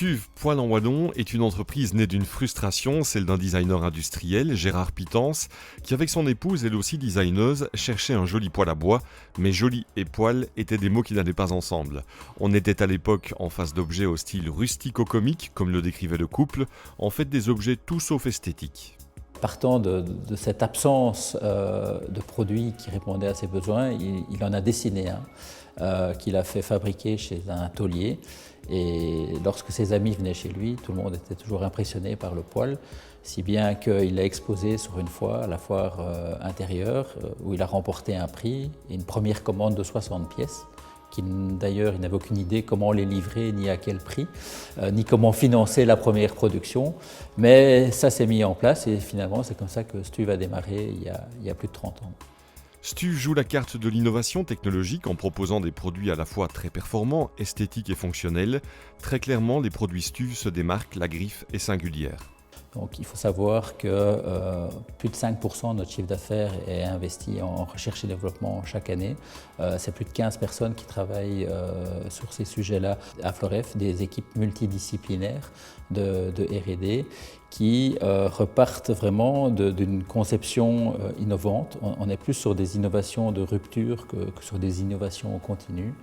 Stuve Poêle en Wallon est une entreprise née d'une frustration, celle d'un designer industriel, Gérard Pitance, qui avec son épouse, elle aussi designeuse, cherchait un joli poêle à bois, mais joli et poêle étaient des mots qui n'allaient pas ensemble. On était à l'époque en face d'objets au style rustico-comique, comme le décrivait le couple, en fait des objets tout sauf esthétiques. Partant de cette absence de produits qui répondaient à ses besoins, il en a dessiné un qu'il a fait fabriquer chez un tôlier. Et lorsque ses amis venaient chez lui, tout le monde était toujours impressionné par le poêle, si bien qu'il l'a exposé sur une fois à la foire intérieure, où il a remporté un prix et une première commande de 60 pièces. D'ailleurs, il n'avait aucune idée comment les livrer, ni à quel prix, ni comment financer la première production. Mais ça s'est mis en place et finalement, c'est comme ça que Stuve a démarré il y a plus de 30 ans. Stuve joue la carte de l'innovation technologique en proposant des produits à la fois très performants, esthétiques et fonctionnels. Très clairement, les produits Stuve se démarquent, la griffe est singulière. Donc, il faut savoir que plus de 5% de notre chiffre d'affaires est investi en recherche et développement chaque année. C'est plus de 15 personnes qui travaillent sur ces sujets-là à Floref, des équipes multidisciplinaires de R&D qui repartent vraiment d'une conception innovante. On est plus sur des innovations de rupture que sur des innovations continues.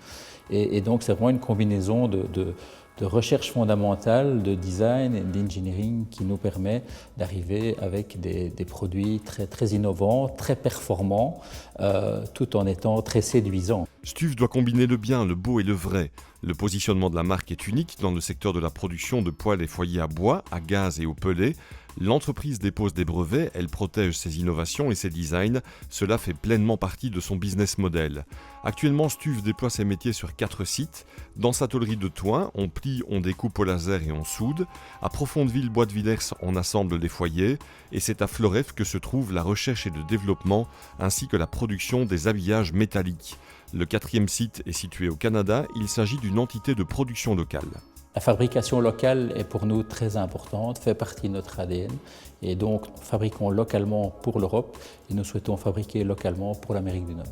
Et donc, c'est vraiment une combinaison de recherche fondamentale, de design et d'engineering qui nous permet d'arriver avec des produits très innovants, très performants, tout en étant très séduisants. Stuve doit combiner le bien, le beau et le vrai. Le positionnement de la marque est unique dans le secteur de la production de poêles et foyers à bois, à gaz et au pellet. L'entreprise dépose des brevets, elle protège ses innovations et ses designs. Cela fait pleinement partie de son business model. Actuellement, Stuve déploie ses métiers sur 4 sites. Dans sa tôlerie de Thoin, on plie, on découpe au laser et on soude. À Profondeville, Bois de Villers, on assemble les foyers. Et c'est à Floref que se trouve la recherche et le développement, ainsi que la production des habillages métalliques. Le 4e site est situé au Canada, il s'agit d'une entité de production locale. La fabrication locale est pour nous très importante, fait partie de notre ADN et donc fabriquons localement pour l'Europe et nous souhaitons fabriquer localement pour l'Amérique du Nord.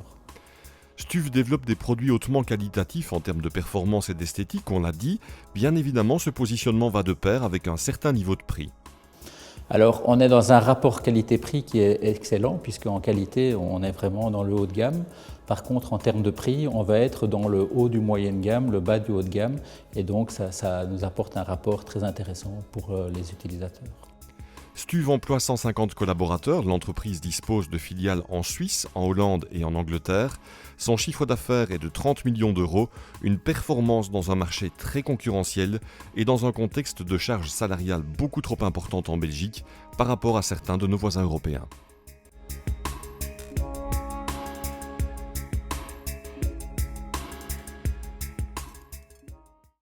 Stuve développe des produits hautement qualitatifs en termes de performance et d'esthétique, on l'a dit. Bien évidemment, ce positionnement va de pair avec un certain niveau de prix. Alors, on est dans un rapport qualité-prix qui est excellent, puisqu'en qualité, on est vraiment dans le haut de gamme. Par contre, en termes de prix, on va être dans le haut du moyenne gamme, le bas du haut de gamme, et donc ça nous apporte un rapport très intéressant pour les utilisateurs. Stuve emploie 150 collaborateurs, l'entreprise dispose de filiales en Suisse, en Hollande et en Angleterre. Son chiffre d'affaires est de 30 millions d'euros, une performance dans un marché très concurrentiel et dans un contexte de charges salariales beaucoup trop importantes en Belgique par rapport à certains de nos voisins européens.